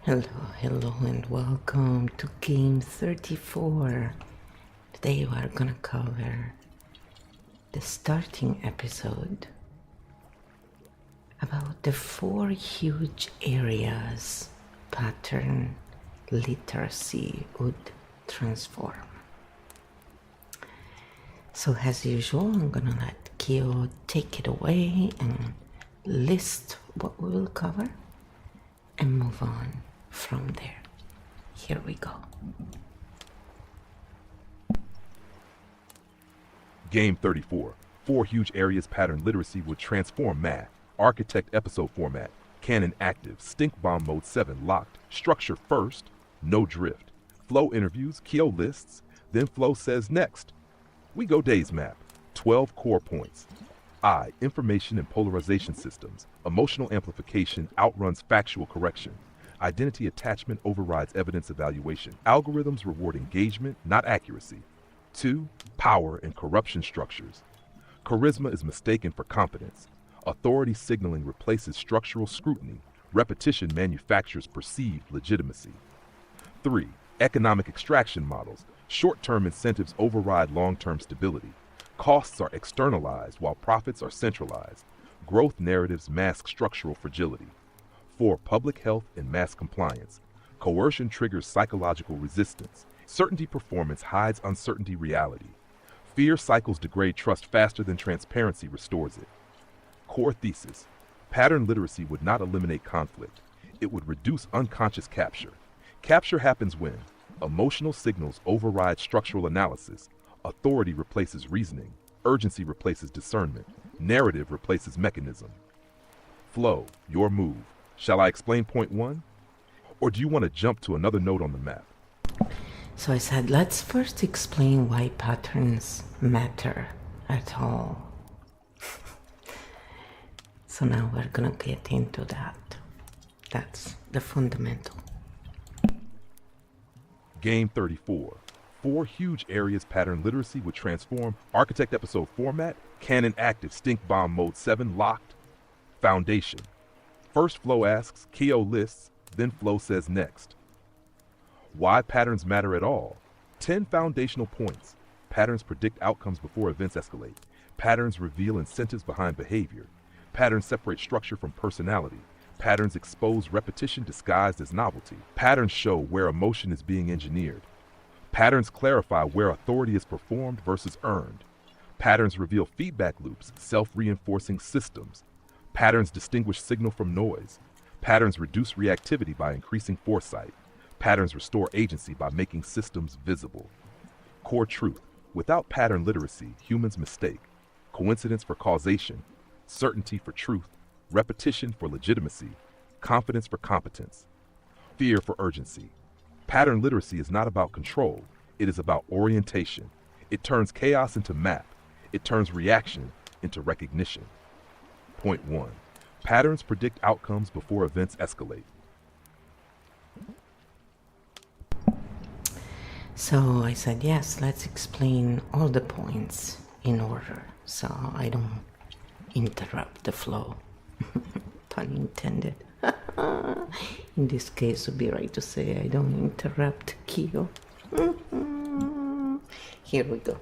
Hello, and welcome to game 34. Today we are gonna cover the starting episode about the 4 huge areas pattern literacy would transform. So as usual, I'm gonna let Kyo take it away and list what we will cover and move on from there. Here we go. Game 34. 4 huge areas pattern literacy would transform math. Architect episode format. Canon active. Stink bomb mode 7 locked. Structure first. No drift. Flow interviews. Kyo lists. Then flow says next. We go days map. 12 core points. I. Information and polarization systems. Emotional amplification outruns factual correction. Identity attachment overrides evidence evaluation. Algorithms reward engagement, not accuracy. 2. Power and corruption structures. Charisma is mistaken for competence. Authority signaling replaces structural scrutiny. Repetition manufactures perceived legitimacy. 3. Economic extraction models. Short-term incentives override long-term stability. Costs are externalized while profits are centralized. Growth narratives mask structural fragility. 4. Public health and mass compliance. Coercion triggers psychological resistance. Certainty performance hides uncertainty reality. Fear cycles degrade trust faster than transparency restores it. Core thesis. Pattern literacy would not eliminate conflict. It would reduce unconscious capture. Capture happens when emotional signals override structural analysis. Authority replaces reasoning. Urgency replaces discernment. Narrative replaces mechanism. Flow, your move. Shall I explain point 1? Or do you want to jump to another node on the map? So I said, let's first explain why patterns matter at all. So now we're gonna get into that. That's the fundamental. Game 34. 4 huge areas pattern literacy would transform. Architect episode format. Canon active. Stink bomb mode 7 locked. Foundation. First Flow asks, Kyo lists, then Flow says next. Why patterns matter at all? 10 foundational points. Patterns predict outcomes before events escalate. Patterns reveal incentives behind behavior. Patterns separate structure from personality. Patterns expose repetition disguised as novelty. Patterns show where emotion is being engineered. Patterns clarify where authority is performed versus earned. Patterns reveal feedback loops, self-reinforcing systems. Patterns distinguish signal from noise. Patterns reduce reactivity by increasing foresight. Patterns restore agency by making systems visible. Core truth. Without pattern literacy, humans mistake. Coincidence for causation. Certainty for truth. Repetition for legitimacy. Confidence for competence. Fear for urgency. Pattern literacy is not about control. It is about orientation. It turns chaos into map. It turns reaction into recognition. Point 1. Patterns predict outcomes before events escalate. So I said, yes, let's explain all the points in order so I don't interrupt the flow. Pun intended. In this case, it would be right to say I don't interrupt Kyo. Here we go.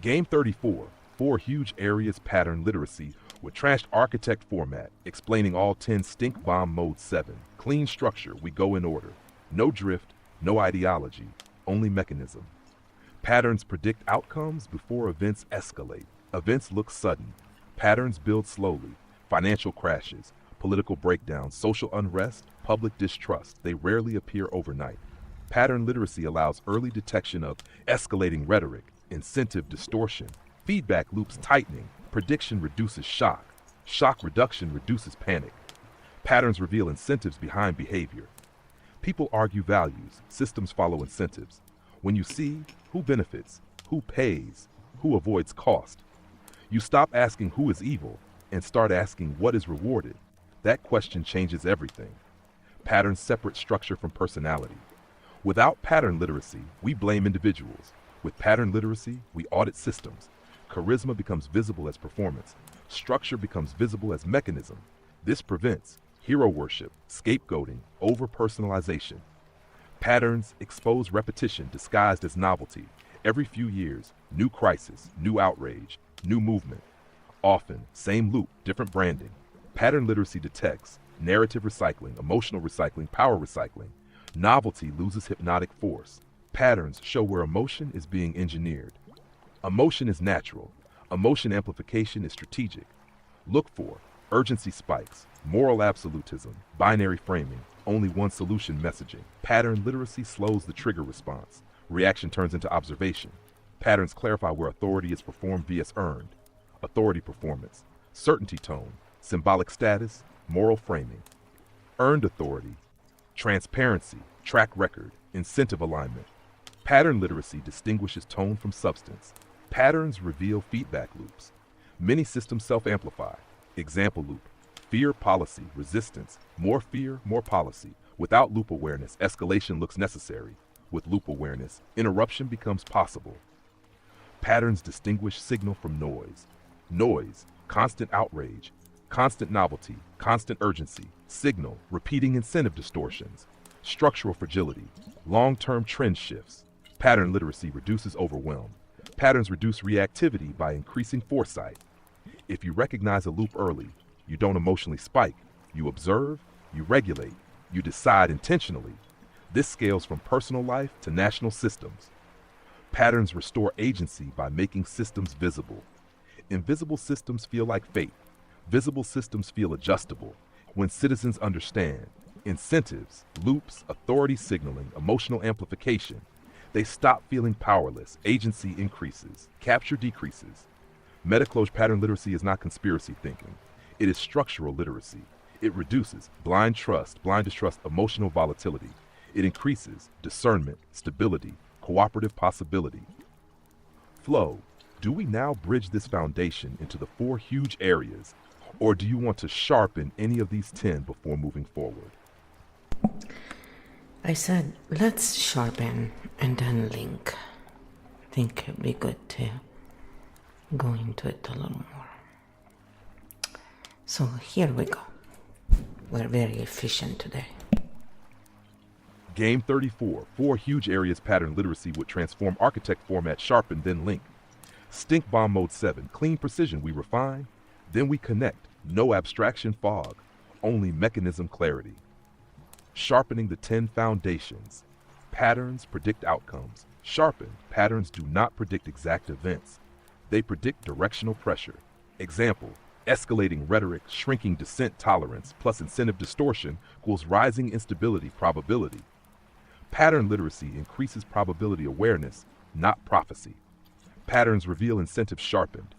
Game 34. 4 huge areas pattern literacy with trashed architect format, explaining all 10 stink bomb mode 7. Clean structure, we go in order. No drift, no ideology, only mechanism. Patterns predict outcomes before events escalate. Events look sudden. Patterns build slowly. Financial crashes, political breakdowns, social unrest, public distrust. They rarely appear overnight. Pattern literacy allows early detection of escalating rhetoric, incentive distortion, feedback loops tightening. Prediction reduces shock. Shock reduction reduces panic. Patterns reveal incentives behind behavior. People argue values. Systems follow incentives. When you see who benefits, who pays, who avoids cost, you stop asking who is evil and start asking what is rewarded. That question changes everything. Patterns separate structure from personality. Without pattern literacy, we blame individuals. With pattern literacy, we audit systems. Charisma becomes visible as performance. Structure becomes visible as mechanism. This prevents hero worship, scapegoating, over-personalization. Patterns expose repetition disguised as novelty. Every few years, new crisis, new outrage, new movement. Often, same loop, different branding. Pattern literacy detects narrative recycling, emotional recycling, power recycling. Novelty loses hypnotic force. Patterns show where emotion is being engineered. Emotion is natural. Emotion amplification is strategic. Look for urgency spikes, moral absolutism, binary framing, only one solution messaging. Pattern literacy slows the trigger response. Reaction turns into observation. Patterns clarify where authority is performed vs earned. Authority performance, certainty tone, symbolic status, moral framing. Earned authority, transparency, track record, incentive alignment. Pattern literacy distinguishes tone from substance. Patterns reveal feedback loops. Many systems self-amplify. Example loop, fear, policy, resistance, more fear, more policy. Without loop awareness, escalation looks necessary. With loop awareness, interruption becomes possible. Patterns distinguish signal from noise. Noise, constant outrage, constant novelty, constant urgency. Signal, repeating incentive distortions. Structural fragility, long-term trend shifts. Pattern literacy reduces overwhelm. Patterns reduce reactivity by increasing foresight. If you recognize a loop early, you don't emotionally spike. You observe, you regulate, you decide intentionally. This scales from personal life to national systems. Patterns restore agency by making systems visible. Invisible systems feel like fate. Visible systems feel adjustable. When citizens understand incentives, loops, authority signaling, emotional amplification, they stop feeling powerless. Agency increases. Capture decreases. Metacloche pattern literacy is not conspiracy thinking. It is structural literacy. It reduces blind distrust, emotional volatility. It increases discernment, stability, cooperative possibility. Flow. Do we now bridge this foundation into the 4 huge areas, or do you want to sharpen any of these 10 before moving forward? I said, let's sharpen and then link. I think it'd be good to go into it a little more. So here we go. We're very efficient today. Game 34, 4 huge areas pattern literacy would transform architect format, sharpen, then link. Stink bomb mode 7, clean precision, we refine, then we connect, no abstraction fog, only mechanism clarity. Sharpening the 10 foundations. Patterns predict outcomes. Sharpened, patterns do not predict exact events. They predict directional pressure. Example, escalating rhetoric, shrinking dissent tolerance, plus incentive distortion equals rising instability probability. Pattern literacy increases probability awareness, not prophecy. Patterns reveal incentives sharpened.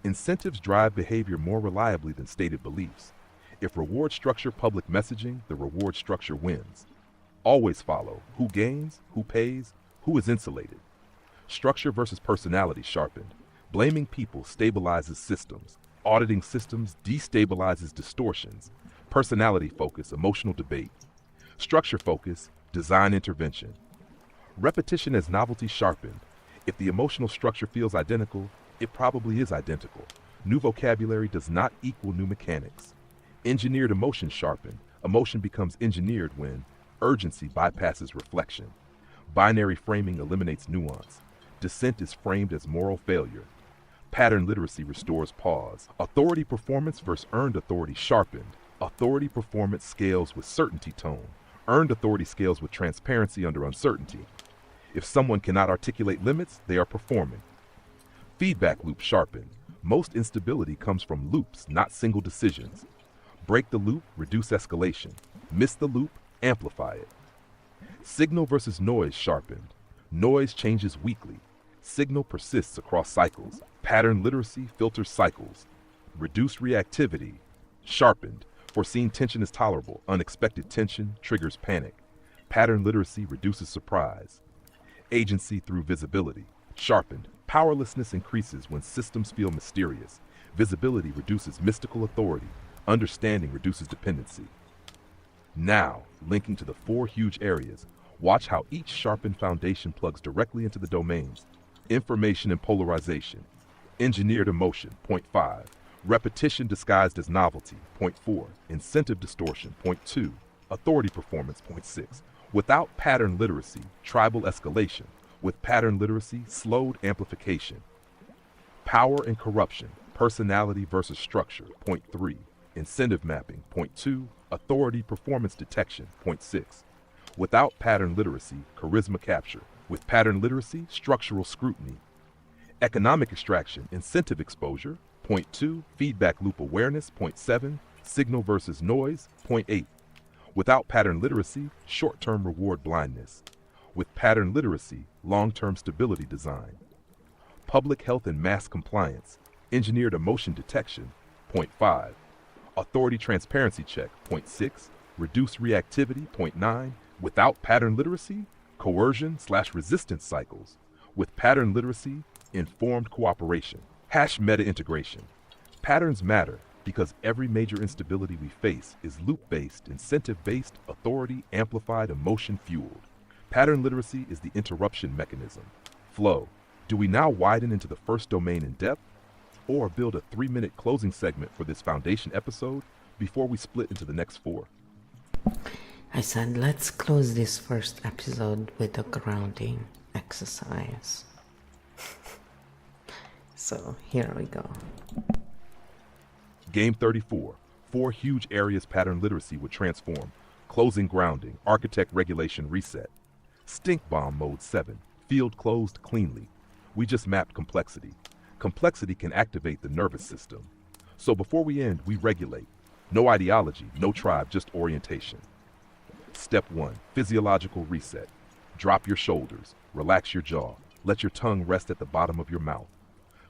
Incentives drive behavior more reliably than stated beliefs. If reward structure public messaging, the reward structure wins. Always follow who gains, who pays, who is insulated. Structure versus personality sharpened. Blaming people stabilizes systems. Auditing systems destabilizes distortions. Personality focus, emotional debate. Structure focus, design intervention. Repetition as novelty sharpened. If the emotional structure feels identical, it probably is identical. New vocabulary does not equal new mechanics. Engineered emotion sharpened. Emotion becomes engineered when urgency bypasses reflection. Binary framing eliminates nuance. Dissent is framed as moral failure. Pattern literacy restores pause. Authority performance versus earned authority sharpened. Authority performance scales with certainty tone. Earned authority scales with transparency under uncertainty. If someone cannot articulate limits, they are performing. Feedback loop sharpened. Most instability comes from loops, not single decisions. Break the loop, reduce escalation. Miss the loop, amplify it. Signal versus noise sharpened. Noise changes weekly. Signal persists across cycles. Pattern literacy filters cycles. Reduced reactivity, sharpened. Foreseen tension is tolerable. Unexpected tension triggers panic. Pattern literacy reduces surprise. Agency through visibility, sharpened. Powerlessness increases when systems feel mysterious. Visibility reduces mystical authority. Understanding reduces dependency. Now, linking to the 4 huge areas, watch how each sharpened foundation plugs directly into the domains. Information and polarization. Engineered emotion, point 5. Repetition disguised as novelty, point 4. Incentive distortion, point 2. Authority performance, point 6. Without pattern literacy, tribal escalation. With pattern literacy, slowed amplification. Power and corruption, personality versus structure, point 3. Incentive mapping, point 2. Authority performance detection, point 6. Without pattern literacy, charisma capture. With pattern literacy, structural scrutiny. Economic extraction, incentive exposure, point 2. Feedback loop awareness, point 7. Signal versus noise, point 8. Without pattern literacy, short-term reward blindness. With pattern literacy, long-term stability design. Public health and mass compliance, engineered emotion detection, point 5. Authority transparency check, point 6. Reduce reactivity, point 9. Without pattern literacy, coercion/resistance cycles. With pattern literacy, informed cooperation. Hash meta integration. Patterns matter because every major instability we face is loop-based, incentive-based, authority-amplified, emotion-fueled. Pattern literacy is the interruption mechanism. Flow. Do we now widen into the first domain in depth, or build a 3-minute closing segment for this foundation episode before we split into the next 4? I said, let's close this first episode with a grounding exercise. So here we go. Game 34. 4 huge areas pattern literacy would transform. Closing grounding, architect regulation reset. Stink bomb mode 7. Field closed cleanly. We just mapped complexity. Complexity can activate the nervous system. So before we end, we regulate. No ideology, no tribe, just orientation. Step 1. Physiological reset. Drop your shoulders. Relax your jaw. Let your tongue rest at the bottom of your mouth.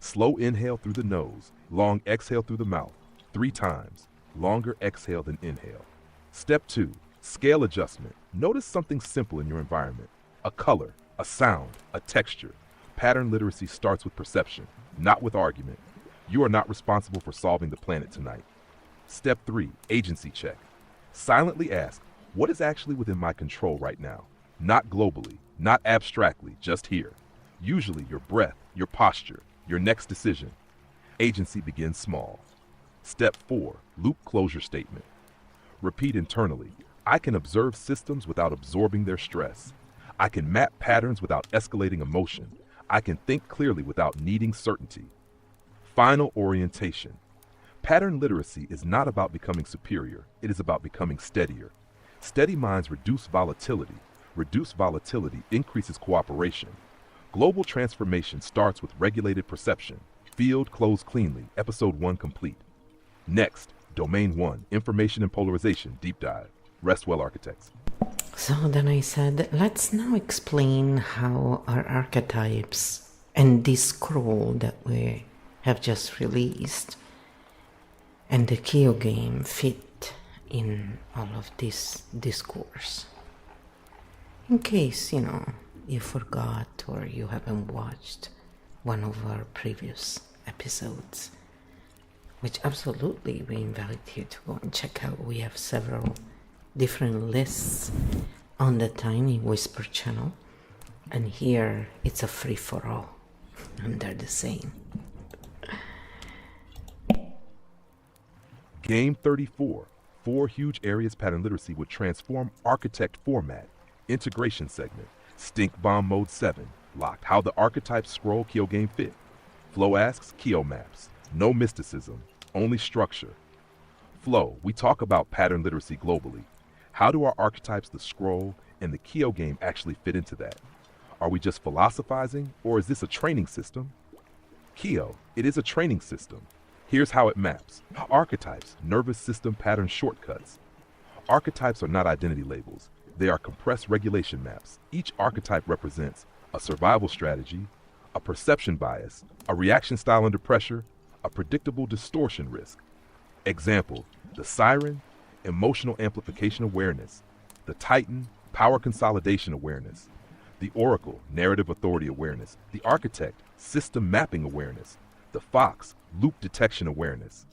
Slow inhale through the nose. Long exhale through the mouth. 3 times. Longer exhale than inhale. Step 2. Scale adjustment. Notice something simple in your environment. A color, a sound, a texture. Pattern literacy starts with perception, not with argument. You are not responsible for solving the planet tonight. Step 3. Agency check. Silently ask, what is actually within my control right now? Not globally, not abstractly, just here. Usually your breath, your posture, your next decision. Agency begins small. Step 4. Loop closure statement. Repeat internally. I can observe systems without absorbing their stress. I can map patterns without escalating emotion. I can think clearly without needing certainty. Final orientation. Pattern literacy is not about becoming superior. It is about becoming steadier. Steady minds reduce volatility. Reduced volatility increases cooperation. Global transformation starts with regulated perception. Field closed cleanly. Episode 1 complete. Next, Domain 1, Information and Polarization, Deep Dive. Rest well, architects. So then I said, let's now explain how our archetypes and this scroll that we have just released and the Kyo game fit in all of this discourse. In case, you forgot or you haven't watched one of our previous episodes, which absolutely we invite you to go and check out. We have several different lists on the Tiny Whisper channel, and here it's a free-for-all, and they're the same. Game 34. 4 huge areas pattern literacy would transform architect format. Integration segment. Stink bomb mode 7. Locked. How the archetypes scroll Kyo game fit. Flow asks Kyo maps. No mysticism. Only structure. Flow. We talk about pattern literacy globally. How do our archetypes, the scroll, and the Kyo game actually fit into that? Are we just philosophizing, or is this a training system? Kyo, it is a training system. Here's how it maps. Archetypes, nervous system pattern shortcuts. Archetypes are not identity labels. They are compressed regulation maps. Each archetype represents a survival strategy, a perception bias, a reaction style under pressure, a predictable distortion risk. Example, the Siren, emotional amplification awareness. The Titan, power consolidation awareness. The Oracle, narrative authority awareness. The Architect, system mapping awareness. The Fox, loop detection awareness.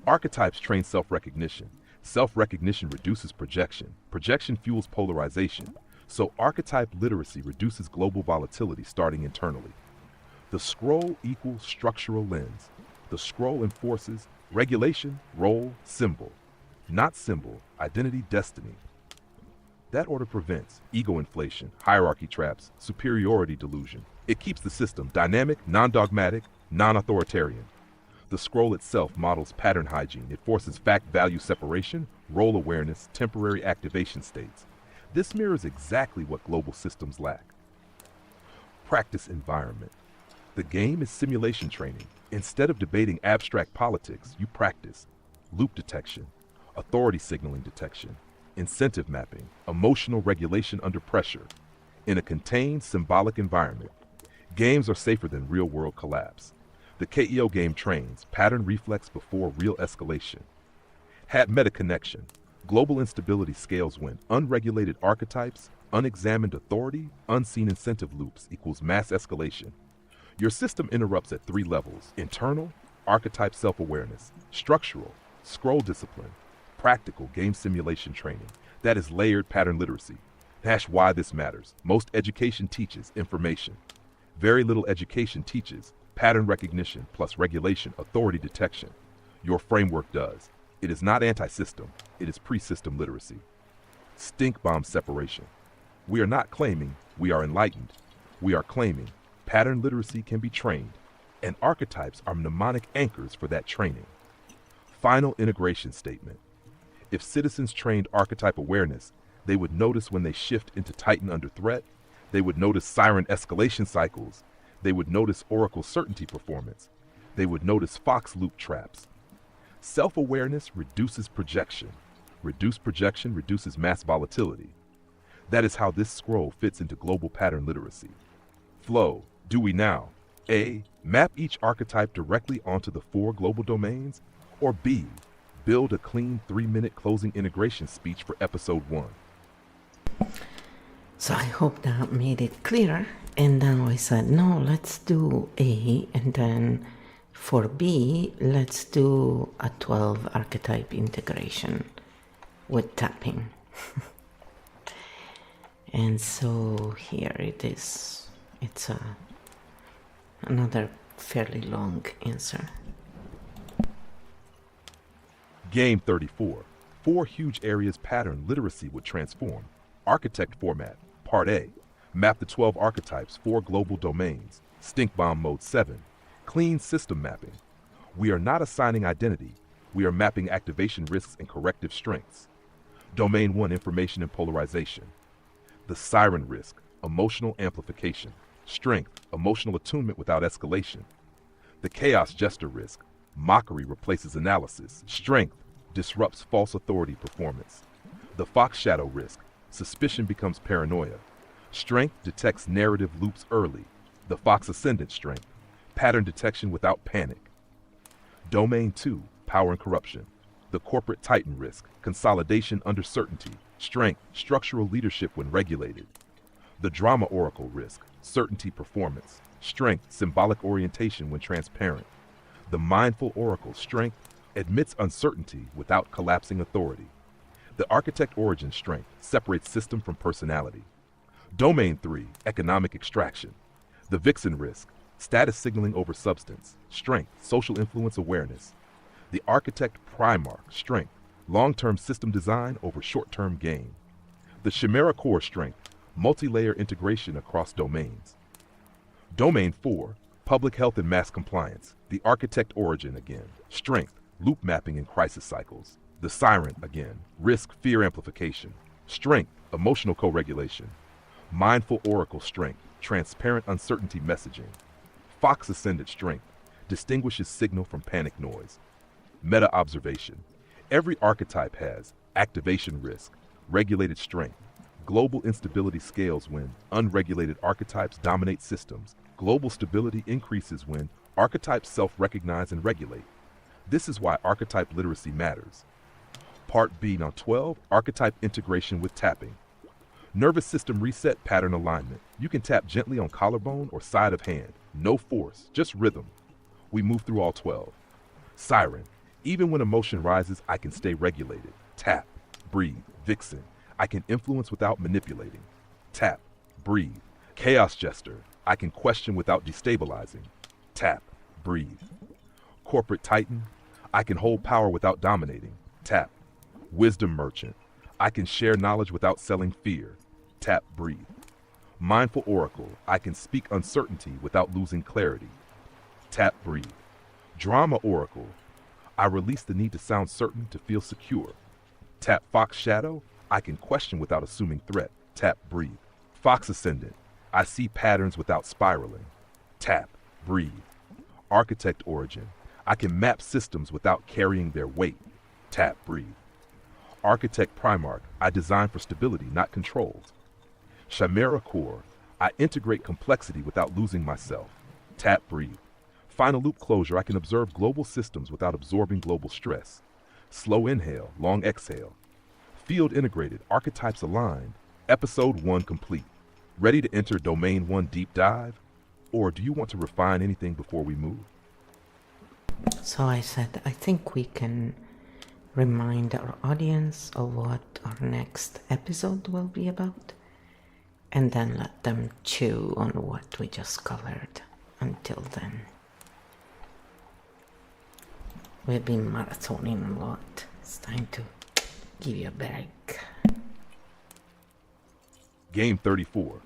Archetypes train self-recognition. Self-recognition reduces projection. Projection fuels polarization. So archetype literacy reduces global volatility starting internally. The scroll equals structural lens. The scroll enforces Regulation, role, symbol. Not symbol, identity, destiny. That order prevents ego inflation, hierarchy traps, superiority delusion. It keeps the system dynamic, non-dogmatic, non-authoritarian. The scroll itself models pattern hygiene. It forces fact-value separation, role awareness, temporary activation states. This mirrors exactly what global systems lack. Practice environment. The game is simulation training. Instead of debating abstract politics, you practice loop detection, authority signaling detection, incentive mapping, emotional regulation under pressure. In a contained, symbolic environment, games are safer than real-world collapse. The KEO game trains pattern reflex before real escalation. Had meta connection. Global instability scales when unregulated archetypes, unexamined authority, unseen incentive loops equals mass escalation. Your system interrupts at 3 levels: internal, archetype self-awareness; structural, scroll discipline; practical, game simulation training. That is layered pattern literacy. That's why this matters. Most education teaches information. Very little education teaches pattern recognition plus regulation, authority detection. Your framework does. It is not anti-system, it is pre-system literacy. Stink bomb separation. We are not claiming we are enlightened. We are claiming pattern literacy can be trained, and archetypes are mnemonic anchors for that training. Final integration statement. If citizens trained archetype awareness, they would notice when they shift into Titan under threat, they would notice siren escalation cycles, they would notice oracle certainty performance, they would notice fox loop traps. Self-awareness reduces projection. Reduced projection reduces mass volatility. That is how this scroll fits into global pattern literacy. Flow. Do we now A. Map each archetype directly onto the 4 global domains, or B. Build a clean 3-minute closing integration speech for episode 1? So I hope that made it clearer. And now I said, no, let's do A, and then for B, let's do a 12 archetype integration with tapping. And so here it is. It's another fairly long answer. Game 34. 4 huge areas pattern literacy would transform. Architect format. Part A. Map the 12 archetypes, 4 global domains. Stink bomb mode 7. Clean system mapping. We are not assigning identity. We are mapping activation risks and corrective strengths. Domain 1, information and polarization. The siren risk, emotional amplification. Strength, emotional attunement without escalation. The chaos jester risk, mockery replaces analysis. Strength, disrupts false authority performance. The fox shadow risk, suspicion becomes paranoia. Strength detects narrative loops early. The fox ascendant strength, pattern detection without panic. Domain 2, power and corruption. The corporate titan risk, consolidation under certainty. Strength, structural leadership when regulated. The drama oracle risk, certainty performance. Strength, symbolic orientation when transparent. The mindful oracle strength, admits uncertainty without collapsing authority. The architect origin strength, separates system from personality. Domain 3, economic extraction. The vixen risk, status signaling over substance. Strength, social influence awareness. The architect primarch strength, long-term system design over short-term gain. The chimera core strength, multi-layer integration across domains. Domain 4, public health and mass compliance. The architect origin again, strength, loop mapping in crisis cycles. The siren again, risk, fear amplification. Strength, emotional co-regulation. Mindful oracle strength, transparent uncertainty messaging. Fox ascendant strength, distinguishes signal from panic noise. Meta observation. Every archetype has activation risk, regulated strength. Global instability scales when unregulated archetypes dominate systems. Global stability increases when archetypes self-recognize and regulate. This is why archetype literacy matters. Part B, now 12, archetype integration with tapping. Nervous system reset, pattern alignment. You can tap gently on collarbone or side of hand. No force, just rhythm. We move through all 12. Siren. Even when emotion rises, I can stay regulated. Tap, breathe. Vixen. I can influence without manipulating. Tap, breathe. Chaos jester. I can question without destabilizing. Tap, breathe. Corporate titan. I can hold power without dominating. Tap. Wisdom merchant. I can share knowledge without selling fear. Tap, breathe. Mindful oracle. I can speak uncertainty without losing clarity. Tap, breathe. Drama oracle. I release the need to sound certain to feel secure. Tap, fox shadow. I can question without assuming threat. Tap, breathe. Fox ascendant. I see patterns without spiraling. Tap, breathe. Architect origin. I can map systems without carrying their weight. Tap, breathe. Architect Primarch. I design for stability, not controls. Chimera core. I integrate complexity without losing myself. Tap, breathe. Final loop closure. I can observe global systems without absorbing global stress. Slow inhale, long exhale. Field integrated, archetypes aligned. Episode 1 complete. Ready to enter Domain 1 deep dive? Or do you want to refine anything before we move? So I said, I think we can remind our audience of what our next episode will be about, and then let them chew on what we just covered until then. We've been marathoning a lot. It's time to give you a break. Game 34.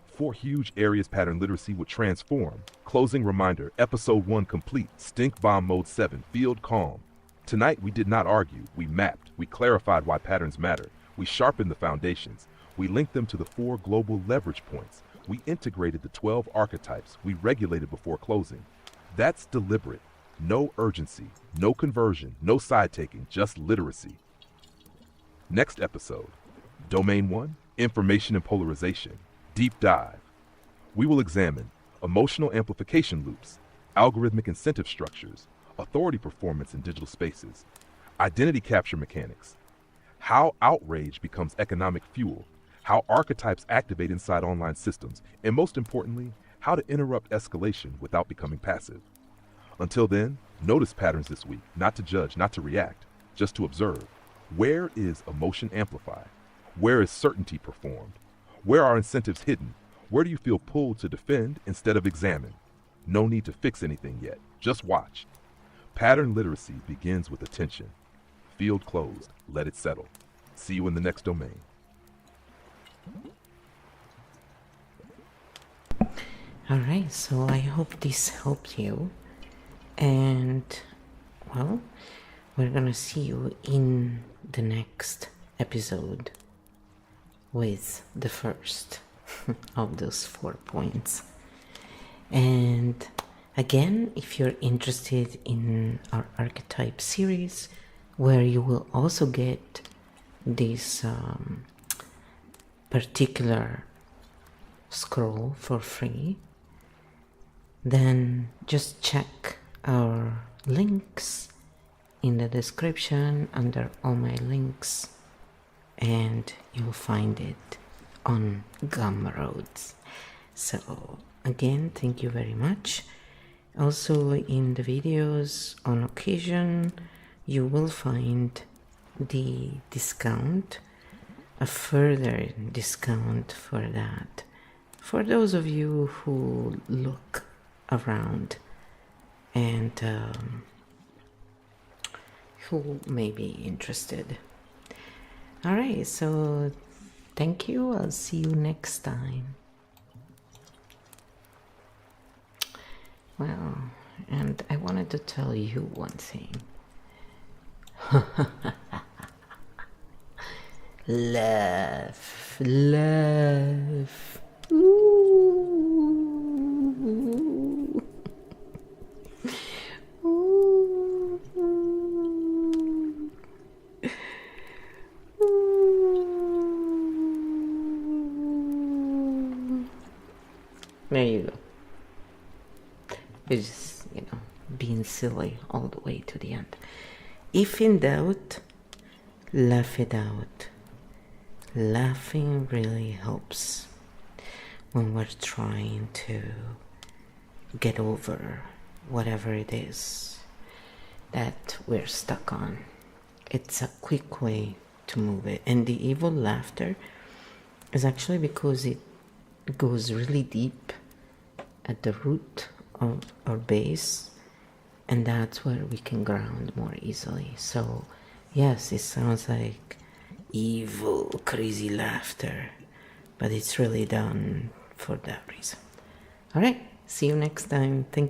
4 huge areas pattern literacy would transform. Closing reminder, episode 1 complete. Stink bomb mode 7, field calm. Tonight we did not argue, we mapped, we clarified why patterns matter, we sharpened the foundations, we linked them to the 4 global leverage points, we integrated the 12 archetypes, we regulated before closing. That's deliberate. No urgency, no conversion, no side taking, just literacy. Next episode, Domain 1, Information and Polarization, Deep Dive. We will examine emotional amplification loops, algorithmic incentive structures, authority performance in digital spaces, identity capture mechanics, how outrage becomes economic fuel, how archetypes activate inside online systems, and most importantly, how to interrupt escalation without becoming passive. Until then, notice patterns this week, not to judge, not to react, just to observe. Where is emotion amplified? Where is certainty performed? Where are incentives hidden? Where do you feel pulled to defend instead of examine? No need to fix anything yet, just watch. Pattern literacy begins with attention. Field closed, let it settle. See you in the next domain. Alright, so I hope this helped you. And, well, we're gonna see you in the next episode with the first of those 4 points. And again, if you're interested in our archetype series, where you will also get this particular scroll for free, then just check our links in the description under all my links, and you'll find it on Gumroads. So again, thank you very much. Also, in the videos, on occasion you will find the discount, a further discount for that, for those of you who look around and who may be interested. Alright, so thank you. I'll see you next time. Well, and I wanted to tell you one thing. Laugh, laugh. Ooh. Ooh. There you go. You're just, being silly all the way to the end. If in doubt, laugh it out. Laughing really helps when we're trying to get over whatever it is that we're stuck on. It's a quick way to move it. And the evil laughter is actually because it goes really deep at the root of our base, And that's where we can ground more easily. So, yes, it sounds like evil, crazy laughter, but it's really done for that reason. All right, see you next time. Thank